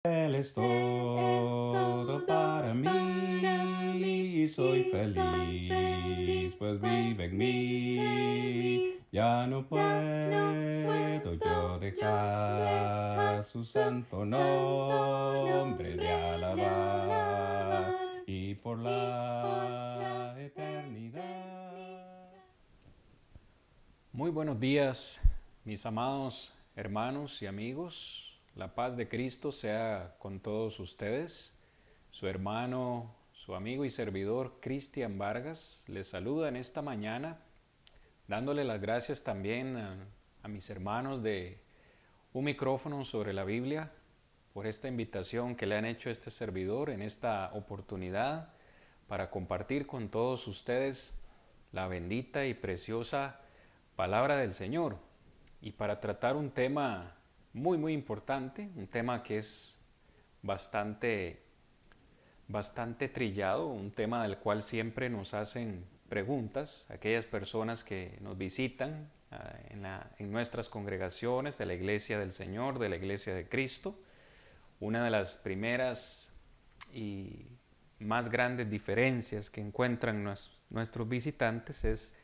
Él es todo para mí, soy feliz, pues vive en mí. Ya no puedo yo dejar su santo nombre de alabar y por la eternidad. Muy buenos días, mis amados hermanos y amigos. La paz de Cristo sea con todos ustedes. Su hermano, su amigo y servidor Cristian Vargas les saluda en esta mañana, dándole las gracias también a mis hermanos de Un Micrófono sobre la Biblia por esta invitación que le han hecho a este servidor en esta oportunidad para compartir con todos ustedes la bendita y preciosa palabra del Señor y para tratar un tema muy importante, un tema que es bastante trillado, un tema del cual siempre nos hacen preguntas aquellas personas que nos visitan en nuestras congregaciones de la Iglesia del Señor, de la Iglesia de Cristo. Una de las primeras y más grandes diferencias que encuentran nuestros visitantes es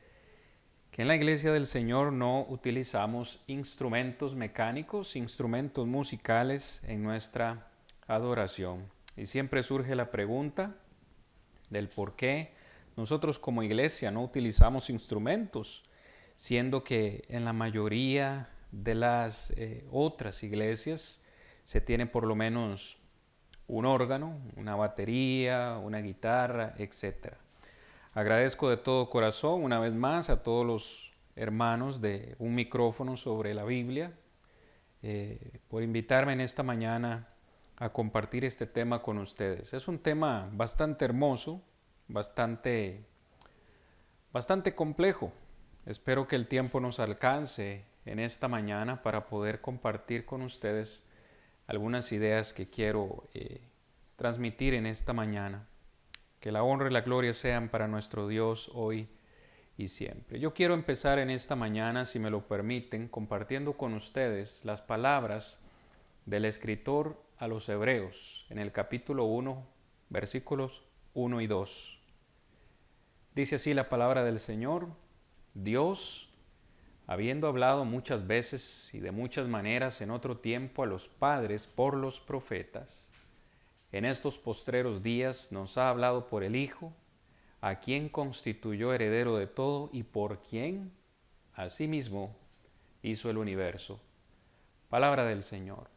que en la Iglesia del Señor no utilizamos instrumentos mecánicos, instrumentos musicales en nuestra adoración. Y siempre surge la pregunta del por qué nosotros como iglesia no utilizamos instrumentos, siendo que en la mayoría de las otras iglesias se tiene por lo menos un órgano, una batería, una guitarra, etc. Agradezco de todo corazón una vez más a todos los hermanos de Un Micrófono sobre la Biblia por invitarme en esta mañana a compartir este tema con ustedes. Es un tema bastante hermoso, bastante complejo. Espero que el tiempo nos alcance en esta mañana para poder compartir con ustedes algunas ideas que quiero transmitir en esta mañana. Que la honra y la gloria sean para nuestro Dios hoy y siempre. Yo quiero empezar en esta mañana, si me lo permiten, compartiendo con ustedes las palabras del escritor a los Hebreos en el capítulo 1, versículos 1 y 2. Dice así la palabra del Señor: Dios, habiendo hablado muchas veces y de muchas maneras en otro tiempo a los padres por los profetas, en estos postreros días nos ha hablado por el Hijo, a quien constituyó heredero de todo y por quien, asimismo, hizo el universo. Palabra del Señor.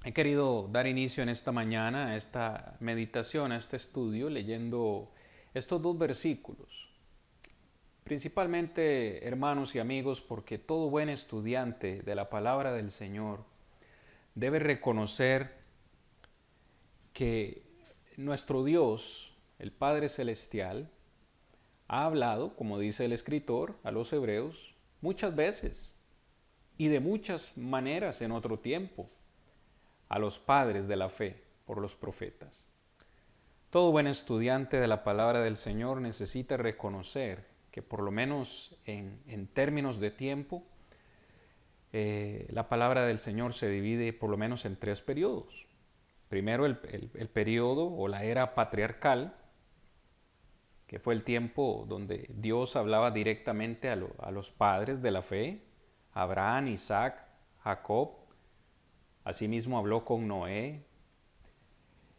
He querido dar inicio en esta mañana a esta meditación, a este estudio, leyendo estos dos versículos. Principalmente, hermanos y amigos, porque todo buen estudiante de la palabra del Señor debe reconocer que nuestro Dios, el Padre Celestial, ha hablado, como dice el escritor a los hebreos, muchas veces y de muchas maneras en otro tiempo a los padres de la fe por los profetas. Todo buen estudiante de la palabra del Señor necesita reconocer que por lo menos en términos de tiempo, la palabra del Señor se divide por lo menos en tres periodos. Primero el periodo o la era patriarcal, que fue el tiempo donde Dios hablaba directamente a los padres de la fe, Abraham, Isaac, Jacob. Asimismo habló con Noé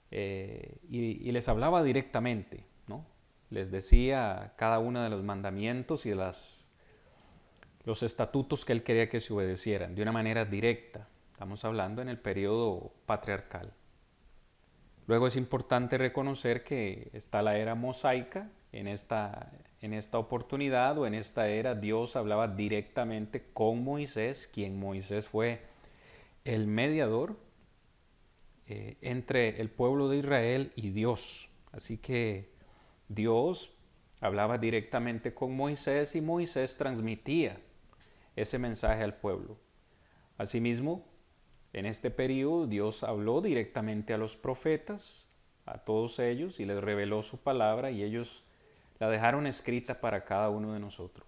y les hablaba directamente, ¿no? Les decía cada uno de los mandamientos y los estatutos que él quería que se obedecieran de una manera directa. Estamos hablando en el periodo patriarcal. Luego es importante reconocer que está la era mosaica. En esta oportunidad o en esta era Dios hablaba directamente con Moisés, quien Moisés fue el mediador entre el pueblo de Israel y Dios. Así que Dios hablaba directamente con Moisés y Moisés transmitía ese mensaje al pueblo. Asimismo, en este periodo Dios habló directamente a los profetas, a todos ellos, y les reveló su palabra y ellos la dejaron escrita para cada uno de nosotros.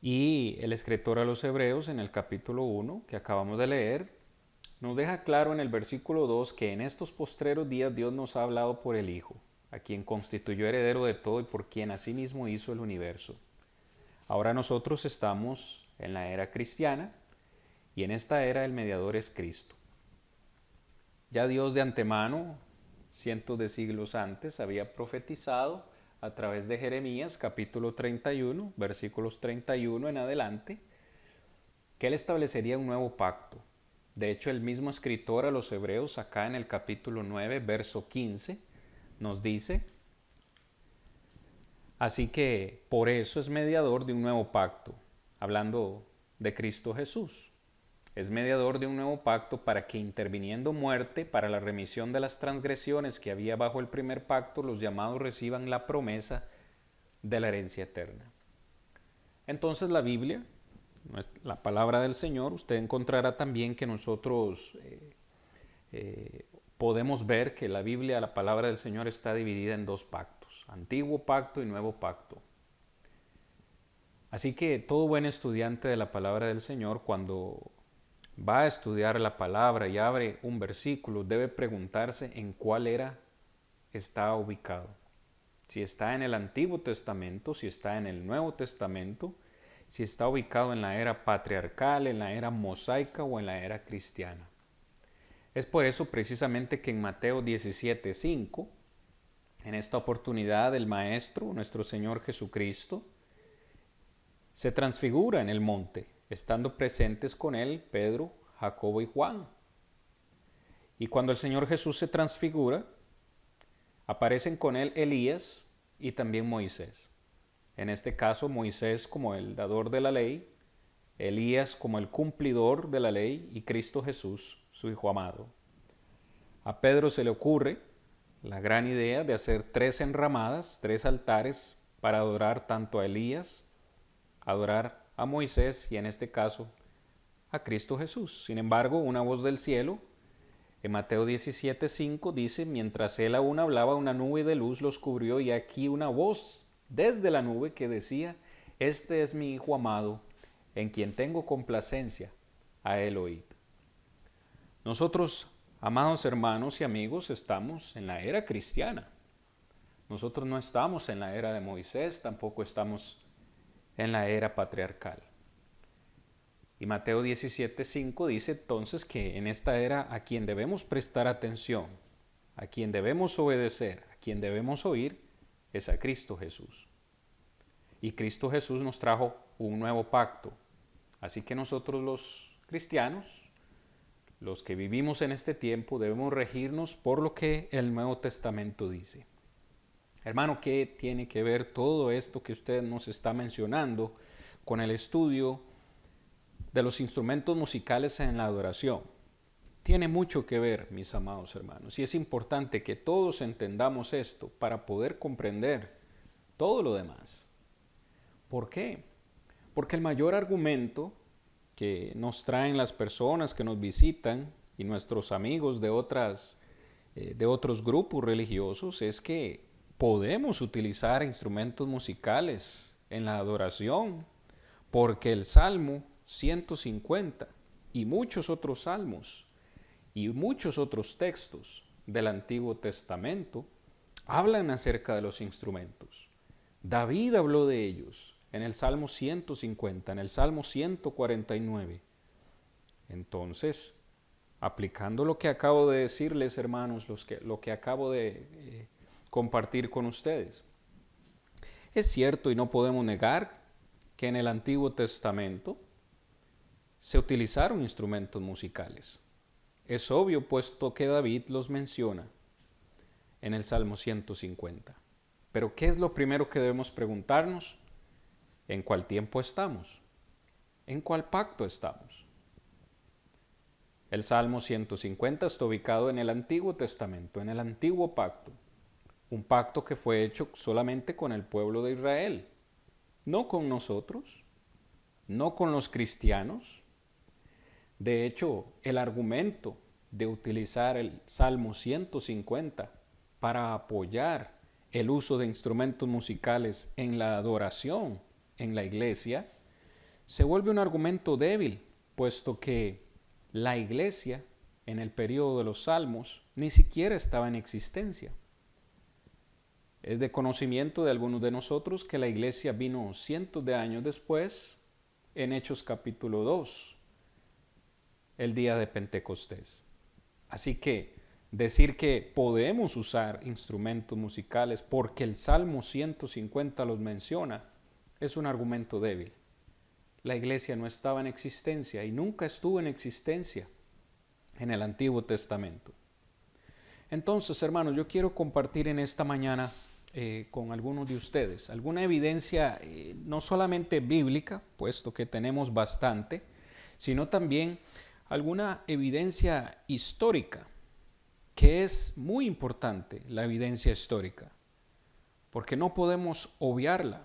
Y el escritor a los Hebreos en el capítulo 1 que acabamos de leer nos deja claro en el versículo 2 que en estos postreros días Dios nos ha hablado por el Hijo, a quien constituyó heredero de todo y por quien asimismo hizo el universo. Ahora nosotros estamos en la era cristiana y en esta era el mediador es Cristo. Ya Dios de antemano, cientos de siglos antes, había profetizado a través de Jeremías capítulo 31, versículos 31 en adelante, que Él establecería un nuevo pacto. De hecho, el mismo escritor a los Hebreos, acá en el capítulo 9, verso 15, nos dice: así que por eso es mediador de un nuevo pacto, hablando de Cristo Jesús. Es mediador de un nuevo pacto para que, interviniendo muerte para la remisión de las transgresiones que había bajo el primer pacto, los llamados reciban la promesa de la herencia eterna. Entonces la Biblia, la palabra del Señor, usted encontrará también que nosotros podemos ver que la Biblia, la palabra del Señor, está dividida en dos pactos: antiguo pacto y nuevo pacto. Así que todo buen estudiante de la palabra del Señor, cuando va a estudiar la palabra y abre un versículo, debe preguntarse en cuál era está ubicado. Si está en el Antiguo Testamento, si está en el Nuevo Testamento, si está ubicado en la era patriarcal, en la era mosaica o en la era cristiana. Es por eso precisamente que en Mateo 17:5, en esta oportunidad el Maestro, nuestro Señor Jesucristo, se transfigura en el monte, estando presentes con él Pedro, Jacobo y Juan. Y cuando el Señor Jesús se transfigura, aparecen con él Elías y también Moisés. En este caso, Moisés como el dador de la ley, Elías como el cumplidor de la ley y Cristo Jesús, su Hijo amado. A Pedro se le ocurre la gran idea de hacer 3 enramadas, 3 altares para adorar tanto a Elías, adorar a Moisés y en este caso a Cristo Jesús. Sin embargo, una voz del cielo, en Mateo 17:5 dice: mientras él aún hablaba, una nube de luz los cubrió y aquí una voz desde la nube que decía: este es mi Hijo amado, en quien tengo complacencia, a él oíd. Nosotros, amados hermanos y amigos, estamos en la era cristiana. Nosotros no estamos en la era de Moisés, tampoco estamos en la era patriarcal. Y Mateo 17:5 dice entonces que en esta era a quien debemos prestar atención, a quien debemos obedecer, a quien debemos oír, es a Cristo Jesús. Y Cristo Jesús nos trajo un nuevo pacto. Así que nosotros los cristianos, los que vivimos en este tiempo, debemos regirnos por lo que el Nuevo Testamento dice. Hermano, ¿qué tiene que ver todo esto que usted nos está mencionando con el estudio de los instrumentos musicales en la adoración? Tiene mucho que ver, mis amados hermanos, y es importante que todos entendamos esto para poder comprender todo lo demás. ¿Por qué? Porque el mayor argumento que nos traen las personas que nos visitan y nuestros amigos de otros grupos religiosos es que podemos utilizar instrumentos musicales en la adoración, porque el Salmo 150 y muchos otros salmos y muchos otros textos del Antiguo Testamento hablan acerca de los instrumentos. David habló de ellos en el Salmo 150, en el Salmo 149. Entonces, aplicando lo que acabo de decirles, hermanos, lo que acabo de compartir con ustedes, es cierto y no podemos negar que en el Antiguo Testamento se utilizaron instrumentos musicales. Es obvio, puesto que David los menciona en el Salmo 150. Pero ¿qué es lo primero que debemos preguntarnos? ¿En cuál tiempo estamos? ¿En cuál pacto estamos? El Salmo 150 está ubicado en el Antiguo Testamento, en el Antiguo Pacto. Un pacto que fue hecho solamente con el pueblo de Israel, no con nosotros, no con los cristianos. De hecho, el argumento de utilizar el Salmo 150 para apoyar el uso de instrumentos musicales en la adoración en la iglesia se vuelve un argumento débil, puesto que la iglesia en el periodo de los Salmos ni siquiera estaba en existencia. Es de conocimiento de algunos de nosotros que la iglesia vino cientos de años después, en Hechos capítulo 2, el día de Pentecostés. Así que decir que podemos usar instrumentos musicales porque el Salmo 150 los menciona es un argumento débil. La iglesia no estaba en existencia y nunca estuvo en existencia en el Antiguo Testamento. Entonces, hermanos, yo quiero compartir en esta mañana con algunos de ustedes alguna evidencia no solamente bíblica, puesto que tenemos bastante, sino también alguna evidencia histórica, que es muy importante la evidencia histórica, porque no podemos obviarla.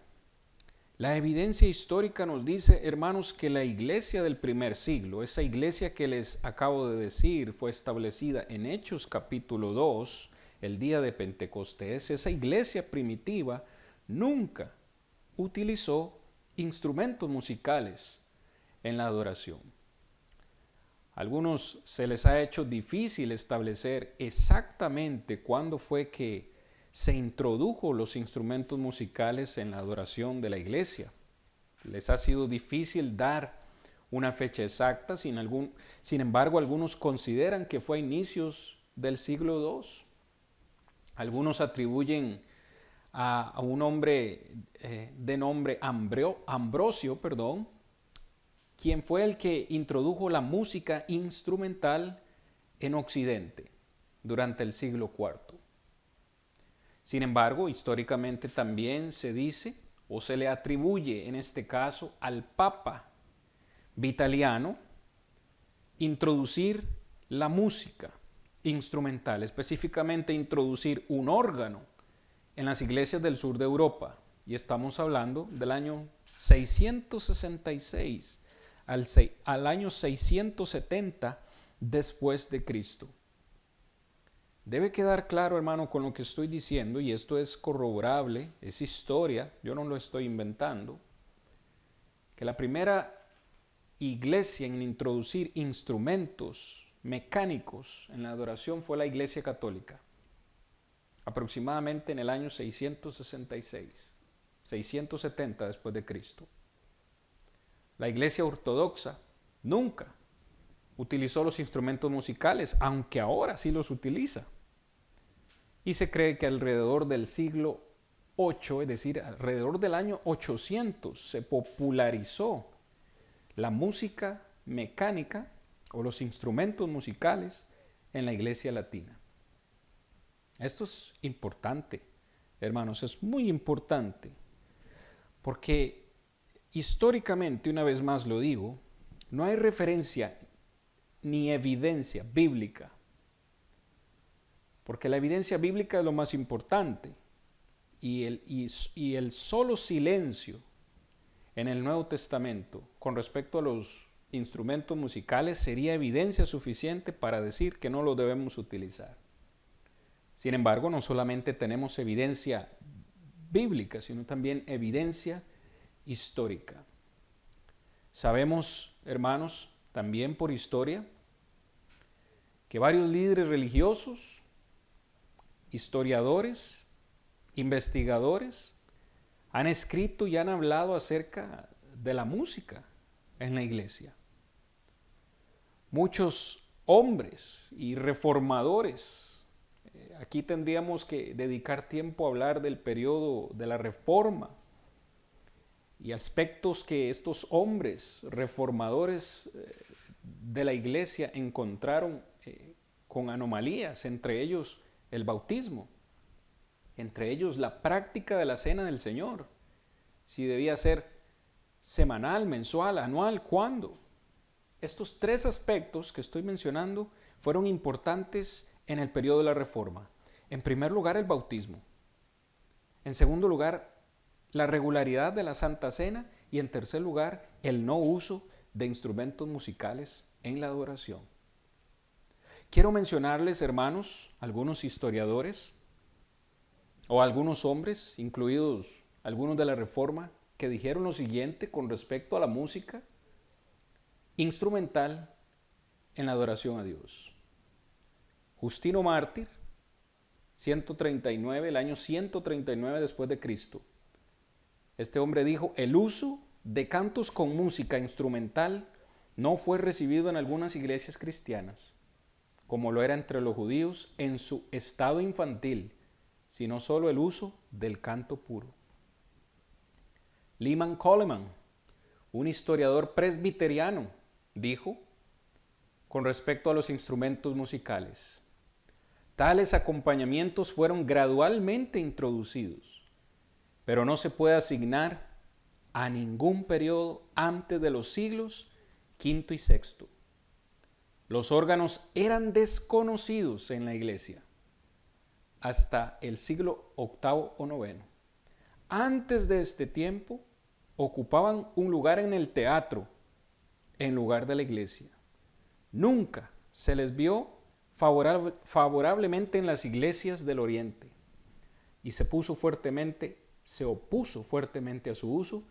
La evidencia histórica nos dice, hermanos, que la iglesia del primer siglo, esa iglesia que les acabo de decir, fue establecida en Hechos capítulo 2, el día de Pentecostés, esa iglesia primitiva nunca utilizó instrumentos musicales en la adoración. A algunos se les ha hecho difícil establecer exactamente cuándo fue que se introdujo los instrumentos musicales en la adoración de la iglesia. Les ha sido difícil dar una fecha exacta, sin embargo, algunos consideran que fue a inicios del siglo II. Algunos atribuyen a un hombre de nombre Ambrosio, quien fue el que introdujo la música instrumental en Occidente durante el siglo IV. Sin embargo, históricamente también se dice o se le atribuye en este caso al Papa Vitaliano introducir la música instrumental, específicamente introducir un órgano en las iglesias del sur de Europa. Y estamos hablando del año 666 al año 670 después de Cristo. Debe quedar claro, hermano, con lo que estoy diciendo, y esto es corroborable, es historia, yo no lo estoy inventando, que la primera iglesia en introducir instrumentos mecánicos en la adoración fue la Iglesia Católica, aproximadamente en el año 666, 670 después de Cristo. La Iglesia Ortodoxa nunca utilizó los instrumentos musicales, aunque ahora sí los utiliza. Y se cree que alrededor del siglo VIII, es decir, alrededor del año 800, se popularizó la música mecánica o los instrumentos musicales en la iglesia latina. Esto es importante, hermanos, es muy importante, porque históricamente, una vez más lo digo, no hay referencia ni evidencia bíblica, porque la evidencia bíblica es lo más importante, y el solo silencio en el Nuevo Testamento con respecto a los instrumentos musicales sería evidencia suficiente para decir que no los debemos utilizar. Sin embargo, no solamente tenemos evidencia bíblica, sino también evidencia histórica. Sabemos, hermanos, también por historia, que varios líderes religiosos, historiadores, investigadores, han escrito y han hablado acerca de la música en la iglesia. Muchos hombres y reformadores, aquí tendríamos que dedicar tiempo a hablar del periodo de la Reforma y aspectos que estos hombres reformadores de la iglesia encontraron con anomalías, entre ellos el bautismo, entre ellos la práctica de la cena del Señor, si debía ser semanal, mensual, anual, ¿cuándo? Estos tres aspectos que estoy mencionando fueron importantes en el periodo de la Reforma. En primer lugar, el bautismo. En segundo lugar, la regularidad de la Santa Cena. Y en tercer lugar, el no uso de instrumentos musicales en la adoración. Quiero mencionarles, hermanos, algunos historiadores o algunos hombres, incluidos algunos de la Reforma, que dijeron lo siguiente con respecto a la música instrumental en la adoración a Dios. Justino Mártir, 139, el año 139 después de Cristo. Este hombre dijo: el uso de cantos con música instrumental no fue recibido en algunas iglesias cristianas, como lo era entre los judíos en su estado infantil, sino solo el uso del canto puro. Lyman Coleman, un historiador presbiteriano, dijo con respecto a los instrumentos musicales: tales acompañamientos fueron gradualmente introducidos, pero no se puede asignar a ningún periodo antes de los siglos V y VI. Los órganos eran desconocidos en la iglesia hasta el siglo VIII o IX. Antes de este tiempo, ocupaban un lugar en el teatro en lugar de la iglesia. Nunca se les vio favorablemente en las iglesias del Oriente y se opuso fuertemente a su uso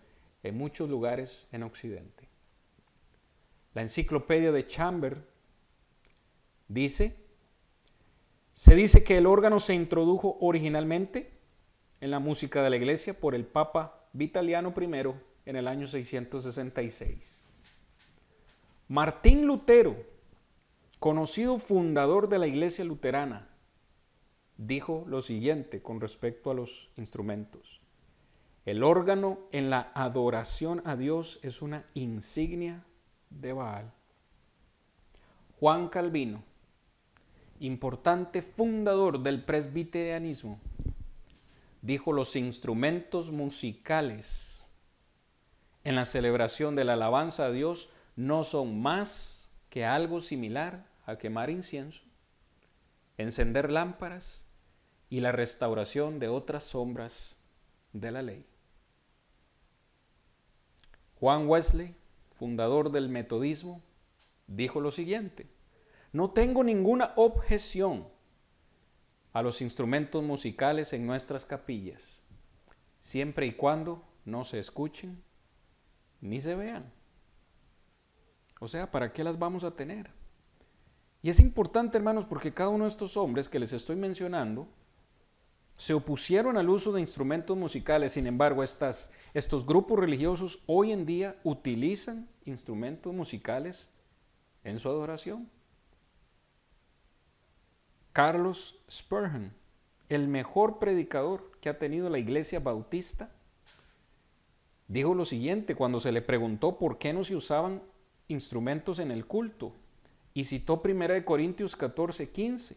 en muchos lugares en Occidente. La enciclopedia de Chambers se dice que el órgano se introdujo originalmente en la música de la iglesia por el Papa Vitaliano I en el año 666. Martín Lutero, conocido fundador de la iglesia luterana, dijo lo siguiente con respecto a los instrumentos: el órgano en la adoración a Dios es una insignia de Baal. Juan Calvino, importante fundador del presbiterianismo, dijo: los instrumentos musicales en la celebración de la alabanza a Dios no son más que algo similar a quemar incienso, encender lámparas y la restauración de otras sombras de la ley. Juan Wesley, fundador del metodismo, dijo lo siguiente: no tengo ninguna objeción a los instrumentos musicales en nuestras capillas, siempre y cuando no se escuchen ni se vean. O sea, ¿para qué las vamos a tener? Y es importante, hermanos, porque cada uno de estos hombres que les estoy mencionando se opusieron al uso de instrumentos musicales. Sin embargo, estos grupos religiosos hoy en día utilizan instrumentos musicales en su adoración. Carlos Spurgeon, el mejor predicador que ha tenido la iglesia bautista, dijo lo siguiente cuando se le preguntó por qué no se usaban instrumentos en el culto, y citó 1 Corintios 14:15,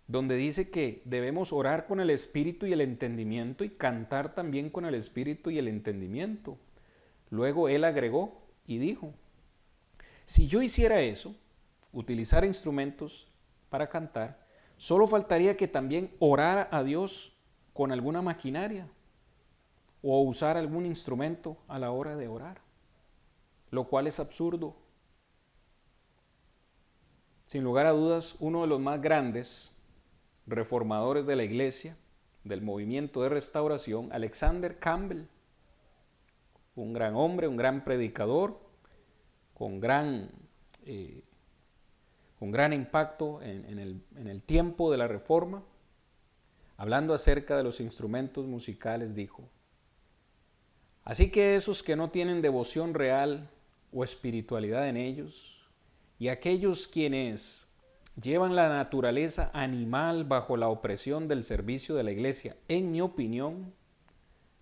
donde dice que debemos orar con el espíritu y el entendimiento y cantar también con el espíritu y el entendimiento. Luego él agregó y dijo: si yo hiciera eso, utilizar instrumentos para cantar, solo faltaría que también orara a Dios con alguna maquinaria o usar algún instrumento a la hora de orar, lo cual es absurdo. Sin lugar a dudas, uno de los más grandes reformadores de la iglesia, del movimiento de restauración, Alexander Campbell, un gran hombre, un gran predicador, con gran impacto en el tiempo de la Reforma, hablando acerca de los instrumentos musicales, dijo: así que esos que no tienen devoción real o espiritualidad en ellos, y aquellos quienes llevan la naturaleza animal bajo la opresión del servicio de la iglesia, en mi opinión,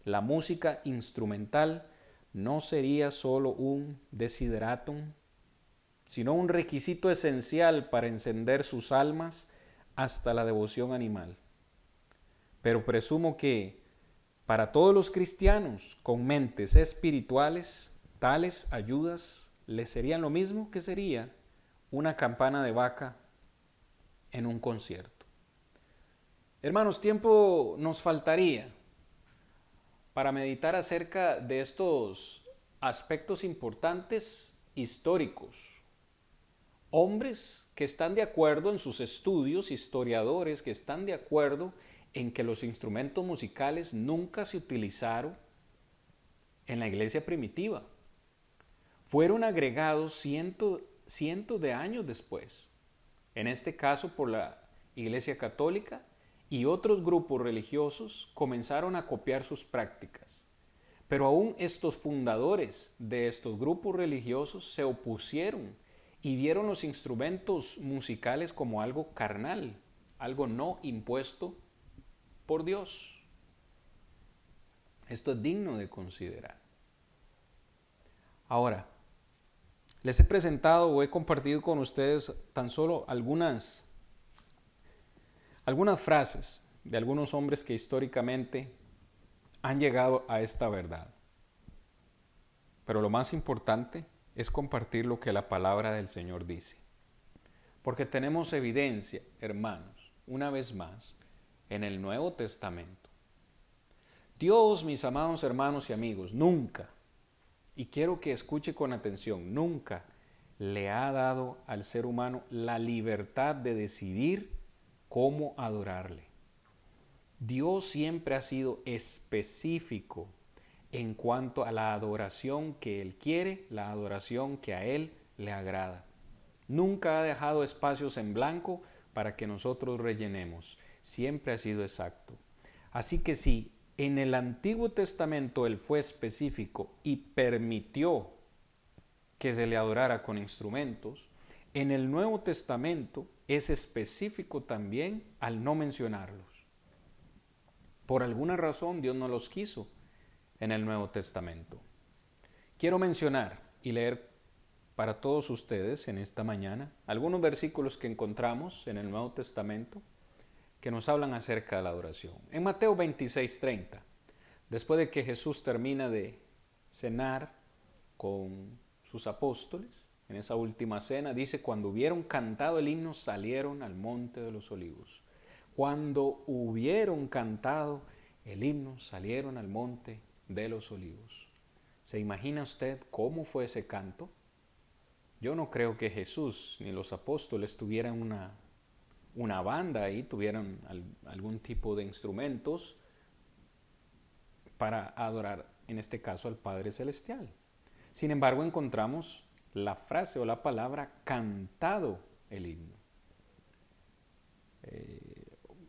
la música instrumental no sería solo un desideratum, sino un requisito esencial para encender sus almas hasta la devoción animal. Pero presumo que para todos los cristianos con mentes espirituales, tales ayudas les serían lo mismo que sería una campana de vaca en un concierto. Hermanos, tiempo nos faltaría para meditar acerca de estos aspectos importantes históricos. Hombres que están de acuerdo en sus estudios, historiadores que están de acuerdo en que los instrumentos musicales nunca se utilizaron en la iglesia primitiva. Fueron agregados cientos de años después. en este caso por la Iglesia Católica, y otros grupos religiosos comenzaron a copiar sus prácticas. Pero aún estos fundadores de estos grupos religiosos se opusieron y vieron los instrumentos musicales como algo carnal, algo no impuesto por Dios. Esto es digno de considerar. Ahora, les he presentado o he compartido con ustedes tan solo algunas frases de algunos hombres que históricamente han llegado a esta verdad. Pero lo más importante es compartir lo que la palabra del Señor dice. Porque tenemos evidencia, hermanos, una vez más, en el Nuevo Testamento. Dios, mis amados hermanos y amigos, nunca, y quiero que escuche con atención, nunca le ha dado al ser humano la libertad de decidir cómo adorarle. Dios siempre ha sido específico en cuanto a la adoración que Él quiere, la adoración que a Él le agrada. Nunca ha dejado espacios en blanco para que nosotros rellenemos. Siempre ha sido exacto. Así que si en el Antiguo Testamento Él fue específico y permitió que se le adorara con instrumentos, en el Nuevo Testamento es específico también al no mencionarlos. Por alguna razón Dios no los quiso en el Nuevo Testamento. Quiero mencionar y leer para todos ustedes en esta mañana algunos versículos que encontramos en el Nuevo Testamento que nos hablan acerca de la adoración. En Mateo 26:30, después de que Jesús termina de cenar con sus apóstoles, en esa última cena, dice, cuando hubieron cantado el himno, salieron al monte de los olivos. Cuando hubieron cantado el himno, salieron al monte de los olivos. ¿Se imagina usted cómo fue ese canto? Yo no creo que Jesús ni los apóstoles tuvieran una banda ahí, tuvieran algún tipo de instrumentos para adorar, en este caso, al Padre Celestial. Sin embargo, encontramos la frase o la palabra cantado el himno.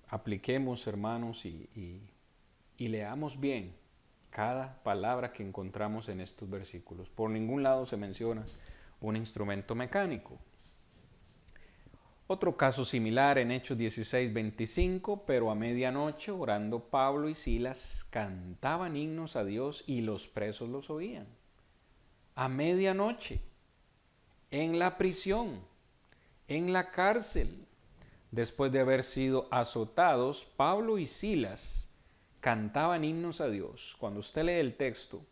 Apliquemos, hermanos, y leamos bien cada palabra que encontramos en estos versículos. Por ningún lado se menciona un instrumento mecánico. Otro caso similar en Hechos 16:25, pero a medianoche, orando Pablo y Silas, cantaban himnos a Dios y los presos los oían. A medianoche, en la prisión, en la cárcel, después de haber sido azotados, Pablo y Silas cantaban himnos a Dios. Cuando usted lee el texto,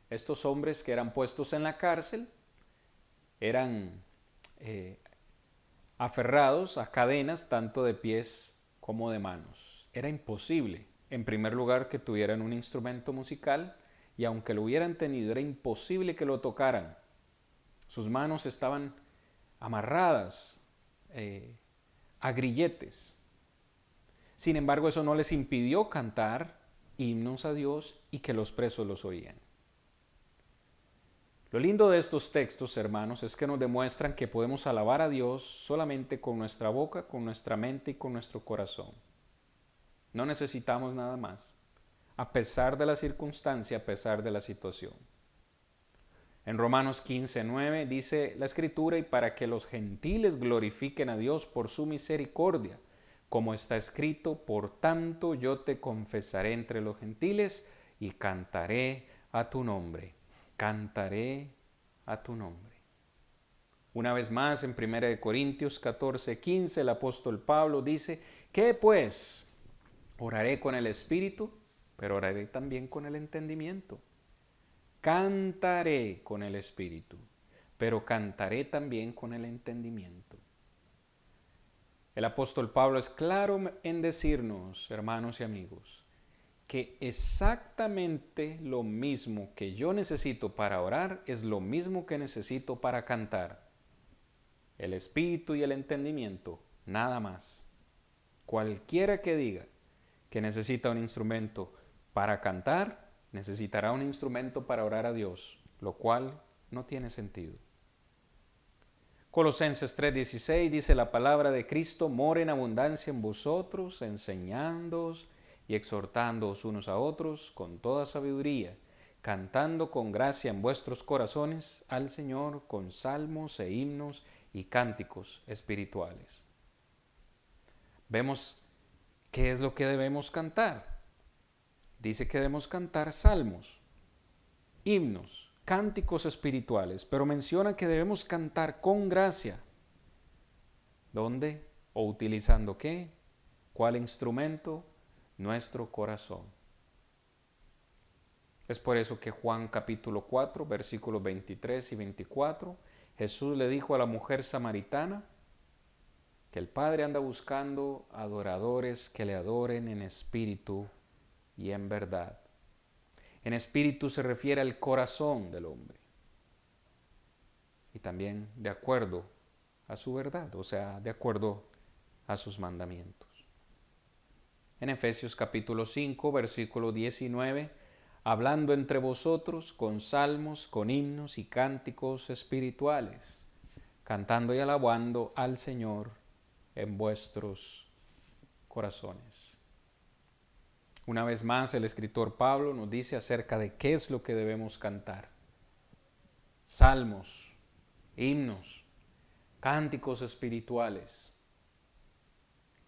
estos hombres que eran puestos en la cárcel eran aferrados a cadenas tanto de pies como de manos. Era imposible, en primer lugar, que tuvieran un instrumento musical, y aunque lo hubieran tenido, era imposible que lo tocaran. Sus manos estaban amarradas a grilletes. Sin embargo, eso no les impidió cantar himnos a Dios y que los presos los oían. Lo lindo de estos textos, hermanos, es que nos demuestran que podemos alabar a Dios solamente con nuestra boca, con nuestra mente y con nuestro corazón. No necesitamos nada más, a pesar de la circunstancia, a pesar de la situación. En Romanos 15:9 dice la Escritura, y para que los gentiles glorifiquen a Dios por su misericordia, como está escrito, por tanto yo te confesaré entre los gentiles y cantaré a tu nombre. Cantaré a tu nombre. Una vez más, en 1 Corintios 14:15, el apóstol Pablo dice, ¿qué pues? Oraré con el espíritu, pero oraré también con el entendimiento. Cantaré con el espíritu, pero cantaré también con el entendimiento. El apóstol Pablo es claro en decirnos, hermanos y amigos, que exactamente lo mismo que yo necesito para orar es lo mismo que necesito para cantar. El espíritu y el entendimiento, nada más. Cualquiera que diga que necesita un instrumento para cantar, necesitará un instrumento para orar a Dios, lo cual no tiene sentido. Colosenses 3:16 dice la palabra de Cristo, more en abundancia en vosotros, enseñándoos y exhortándoos unos a otros con toda sabiduría, cantando con gracia en vuestros corazones al Señor con salmos e himnos y cánticos espirituales. Vemos qué es lo que debemos cantar. Dice que debemos cantar salmos, himnos, cánticos espirituales, pero menciona que debemos cantar con gracia. ¿Dónde? ¿O utilizando qué? ¿Cuál instrumento? Nuestro corazón. Es por eso que Juan capítulo 4, versículos 23 y 24, Jesús le dijo a la mujer samaritana que el Padre anda buscando adoradores que le adoren en espíritu y en verdad. En espíritu se refiere al corazón del hombre y también de acuerdo a su verdad, o sea, de acuerdo a sus mandamientos. En Efesios capítulo 5, versículo 19, hablando entre vosotros con salmos, con himnos y cánticos espirituales, cantando y alabando al Señor en vuestros corazones. Una vez más, el escritor Pablo nos dice acerca de qué es lo que debemos cantar. Salmos, himnos, cánticos espirituales,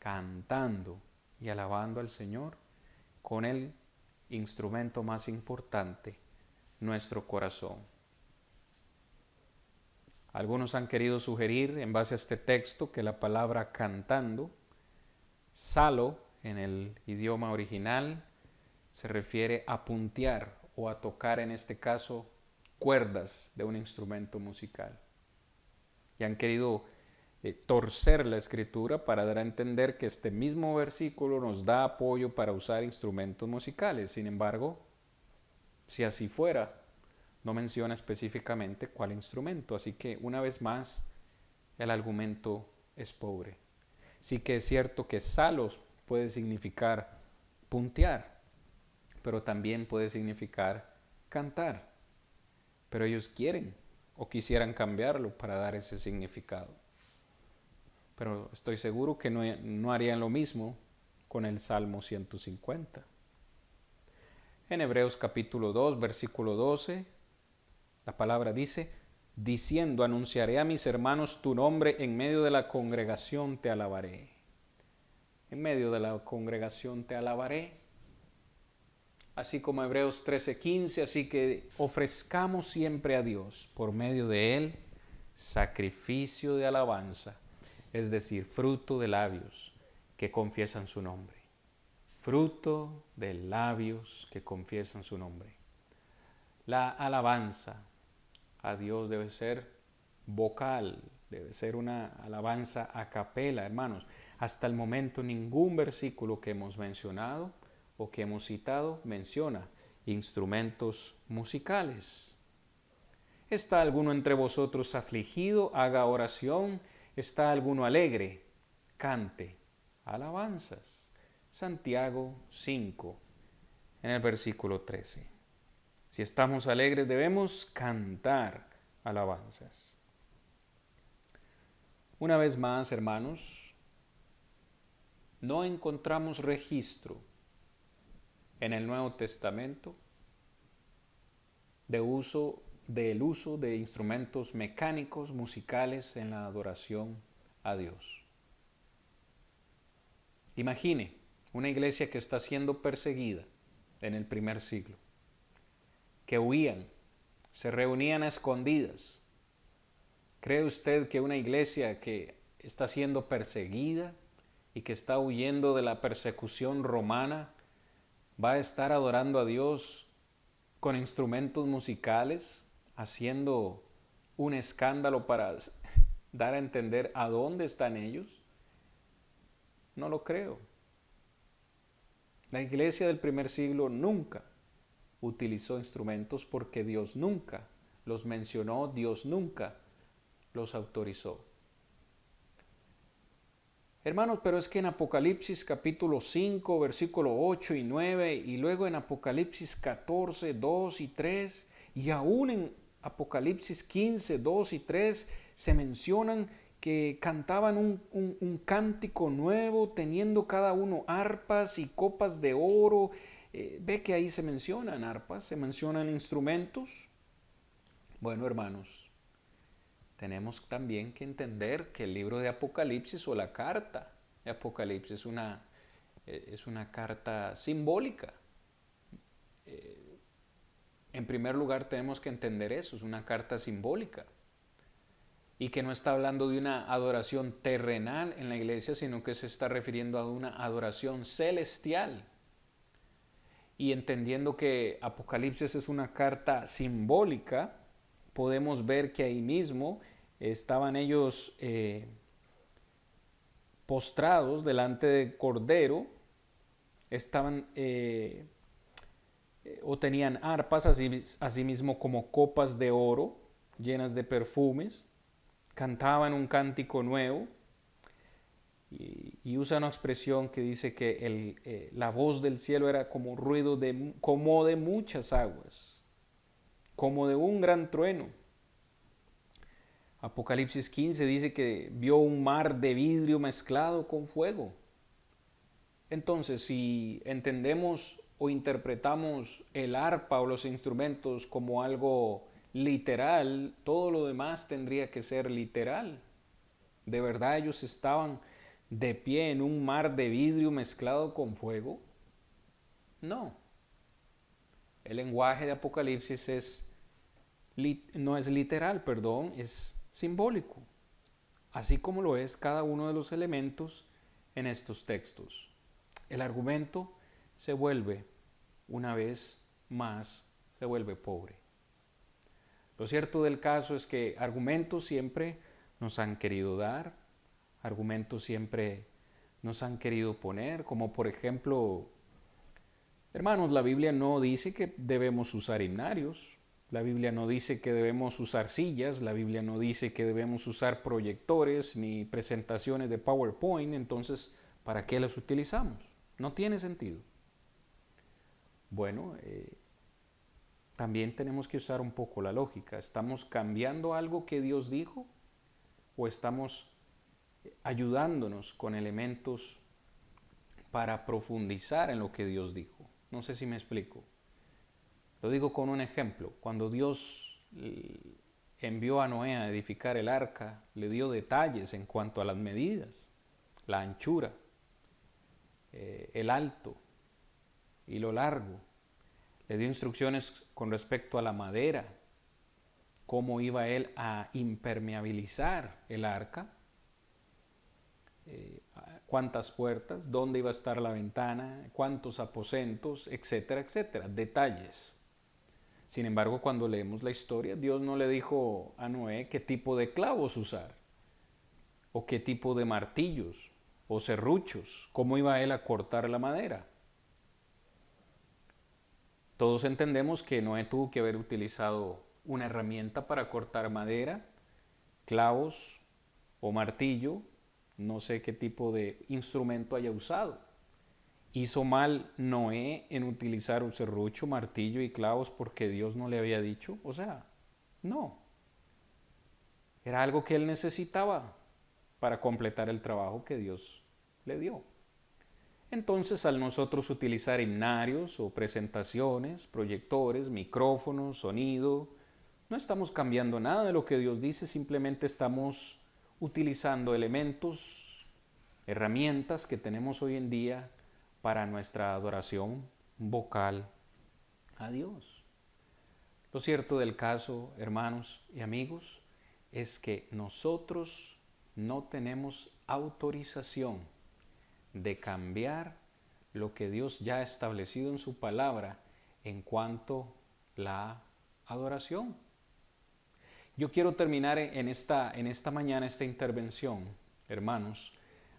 cantando y alabando al Señor con el instrumento más importante, nuestro corazón. Algunos han querido sugerir, en base a este texto, que la palabra cantando, salo, en el idioma original, se refiere a puntear o a tocar, en este caso, cuerdas de un instrumento musical. Y han querido torcer la escritura para dar a entender que este mismo versículo nos da apoyo para usar instrumentos musicales. Sin embargo, si así fuera, no menciona específicamente cuál instrumento. Así que, una vez más, el argumento es pobre. Sí que es cierto que salos puede significar puntear, pero también puede significar cantar. Pero ellos quieren o quisieran cambiarlo para dar ese significado. Pero estoy seguro que no harían lo mismo con el Salmo 150. En Hebreos capítulo 2, versículo 12, la palabra dice, diciendo, anunciaré a mis hermanos tu nombre, en medio de la congregación te alabaré. En medio de la congregación te alabaré. Así como Hebreos 13:15, así que ofrezcamos siempre a Dios, por medio de Él, sacrificio de alabanza, es decir, fruto de labios que confiesan su nombre. Fruto de labios que confiesan su nombre. La alabanza a Dios debe ser vocal, debe ser una alabanza a capela, hermanos. Hasta el momento ningún versículo que hemos mencionado o que hemos citado menciona instrumentos musicales. ¿Está alguno entre vosotros afligido? Haga oración. ¿Está alguno alegre? Cante alabanzas. Santiago 5, en el versículo 13. Si estamos alegres debemos cantar alabanzas. Una vez más, hermanos, no encontramos registro en el Nuevo Testamento del uso de instrumentos mecánicos musicales en la adoración a Dios. Imagine una iglesia que está siendo perseguida en el primer siglo, que huían, se reunían a escondidas. ¿Cree usted que una iglesia que está siendo perseguida y que está huyendo de la persecución romana va a estar adorando a Dios con instrumentos musicales, haciendo un escándalo para dar a entender a dónde están ellos? No lo creo. La iglesia del primer siglo nunca utilizó instrumentos porque Dios nunca los mencionó, Dios nunca los autorizó. Hermanos, pero es que en Apocalipsis capítulo 5, versículo 8 y 9, y luego en Apocalipsis 14, 2 y 3, y aún en Apocalipsis 15, 2 y 3 se mencionan que cantaban un cántico nuevo, teniendo cada uno arpas y copas de oro. Ve que ahí se mencionan arpas, se mencionan instrumentos. Bueno, hermanos, tenemos también que entender que el libro de Apocalipsis o la carta de Apocalipsis es una carta simbólica. En primer lugar tenemos que entender eso, es una carta simbólica y que no está hablando de una adoración terrenal en la iglesia, sino que se está refiriendo a una adoración celestial. Y entendiendo que Apocalipsis es una carta simbólica, podemos ver que ahí mismo estaban ellos postrados delante del Cordero, estaban o tenían arpas, así mismo como copas de oro llenas de perfumes, cantaban un cántico nuevo y usa una expresión que dice que la voz del cielo era como ruido como de muchas aguas, como de un gran trueno. Apocalipsis 15 dice que vio un mar de vidrio mezclado con fuego. Entonces, si entendemos o interpretamos el arpa o los instrumentos como algo literal, todo lo demás tendría que ser literal. ¿De verdad ellos estaban de pie en un mar de vidrio mezclado con fuego? No. El lenguaje de Apocalipsis no es literal, perdón, es simbólico, así como lo es cada uno de los elementos en estos textos. El argumento se vuelve, una vez más, se vuelve pobre. Lo cierto del caso es que argumentos siempre nos han querido dar, argumentos siempre nos han querido poner, como por ejemplo, hermanos, la Biblia no dice que debemos usar himnarios, la Biblia no dice que debemos usar sillas, la Biblia no dice que debemos usar proyectores ni presentaciones de PowerPoint, entonces, ¿para qué los utilizamos? No tiene sentido. Bueno, también tenemos que usar un poco la lógica. ¿Estamos cambiando algo que Dios dijo o estamos ayudándonos con elementos para profundizar en lo que Dios dijo? No sé si me explico. Lo digo con un ejemplo. Cuando Dios envió a Noé a edificar el arca, le dio detalles en cuanto a las medidas, la anchura, el alto y lo largo. Le dio instrucciones con respecto a la madera, cómo iba él a impermeabilizar el arca, cuántas puertas, dónde iba a estar la ventana, cuántos aposentos, etcétera, etcétera. Detalles. Sin embargo, cuando leemos la historia, Dios no le dijo a Noé qué tipo de clavos usar, o qué tipo de martillos, o serruchos, cómo iba él a cortar la madera. Todos entendemos que Noé tuvo que haber utilizado una herramienta para cortar madera, clavos o martillo, no sé qué tipo de instrumento haya usado. ¿Hizo mal Noé en utilizar un serrucho, martillo y clavos porque Dios no le había dicho? O sea, no. Era algo que él necesitaba para completar el trabajo que Dios le dio. Entonces, al nosotros utilizar himnarios o presentaciones, proyectores, micrófonos, sonido, no estamos cambiando nada de lo que Dios dice, simplemente estamos utilizando elementos, herramientas que tenemos hoy en día para nuestra adoración vocal a Dios. Lo cierto del caso, hermanos y amigos, es que nosotros no tenemos autorización de cambiar lo que Dios ya ha establecido en su palabra en cuanto a la adoración. Yo quiero terminar en esta mañana, esta intervención, hermanos,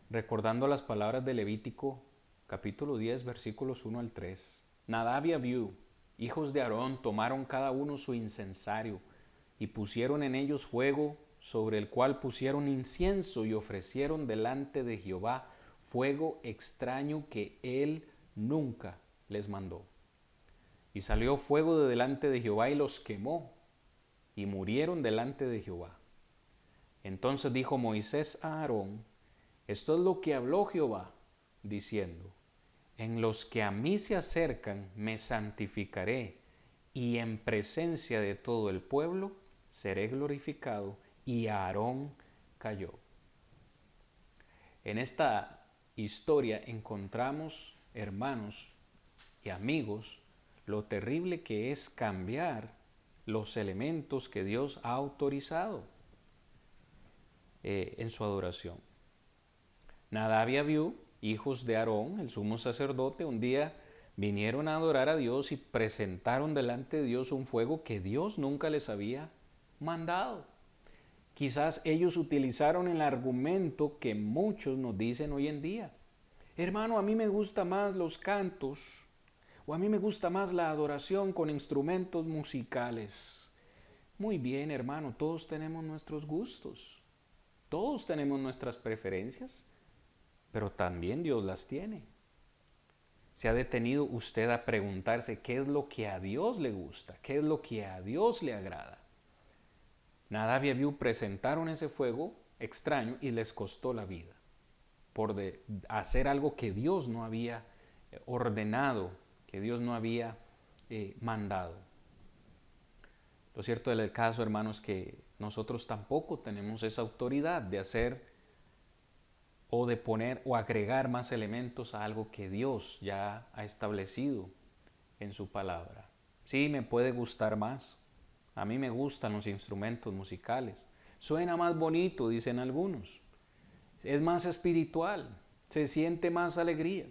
recordando las palabras de Levítico, capítulo 10, versículos 1 al 3. Nadab y Abiú, hijos de Aarón, tomaron cada uno su incensario y pusieron en ellos fuego, sobre el cual pusieron incienso y ofrecieron delante de Jehová fuego extraño que él nunca les mandó. Y salió fuego de delante de Jehová y los quemó, y murieron delante de Jehová. Entonces dijo Moisés a Aarón: esto es lo que habló Jehová, diciendo: en los que a mí se acercan me santificaré, y en presencia de todo el pueblo seré glorificado. Y Aarón cayó. En esta historia encontramos, hermanos y amigos, lo terrible que es cambiar los elementos que Dios ha autorizado en su adoración. Nadab y Abiú, hijos de Aarón, el sumo sacerdote, un día vinieron a adorar a Dios y presentaron delante de Dios un fuego que Dios nunca les había mandado. Quizás ellos utilizaron el argumento que muchos nos dicen hoy en día: hermano, a mí me gusta más los cantos, o a mí me gusta más la adoración con instrumentos musicales. Muy bien, hermano, todos tenemos nuestros gustos, todos tenemos nuestras preferencias, pero también Dios las tiene. ¿Se ha detenido usted a preguntarse qué es lo que a Dios le gusta, qué es lo que a Dios le agrada? Nadab y Abiú presentaron ese fuego extraño y les costó la vida por hacer algo que Dios no había ordenado, que Dios no había mandado. Lo cierto del caso, hermanos, es que nosotros tampoco tenemos esa autoridad de hacer o de poner o agregar más elementos a algo que Dios ya ha establecido en su palabra. Sí, me puede gustar más. A mí me gustan los instrumentos musicales. Suena más bonito, dicen algunos. Es más espiritual. Se siente más alegría.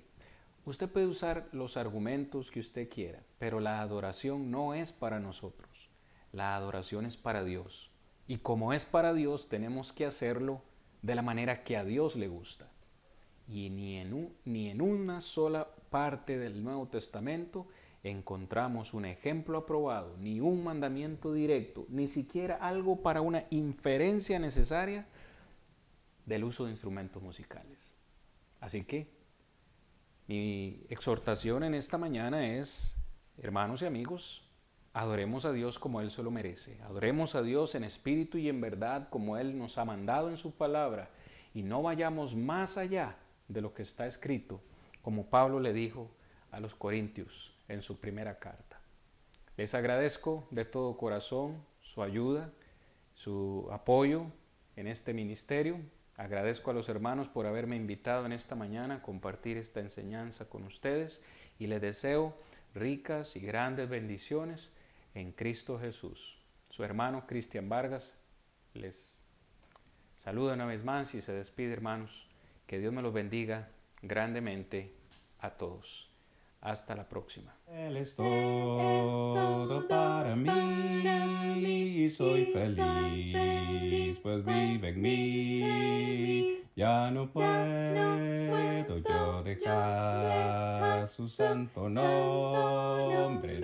Usted puede usar los argumentos que usted quiera, pero la adoración no es para nosotros. La adoración es para Dios. Y como es para Dios, tenemos que hacerlo de la manera que a Dios le gusta. Y ni en una sola parte del Nuevo Testamento encontramos un ejemplo aprobado, ni un mandamiento directo, ni siquiera algo para una inferencia necesaria del uso de instrumentos musicales. Así que mi exhortación en esta mañana es, hermanos y amigos, adoremos a Dios como Él se lo merece. Adoremos a Dios en espíritu y en verdad como Él nos ha mandado en su palabra, y no vayamos más allá de lo que está escrito, como Pablo le dijo a los Corintios en su primera carta. Les agradezco de todo corazón su ayuda, su apoyo en este ministerio. Agradezco a los hermanos por haberme invitado en esta mañana a compartir esta enseñanza con ustedes, y les deseo ricas y grandes bendiciones en Cristo Jesús. Su hermano Cristian Vargas les saluda una vez más y se despide, hermanos. Que Dios me los bendiga grandemente a todos. Hasta la próxima. Él es todo para mí y soy feliz, pues vive en mí. Ya no puedo yo dejar su santo nombre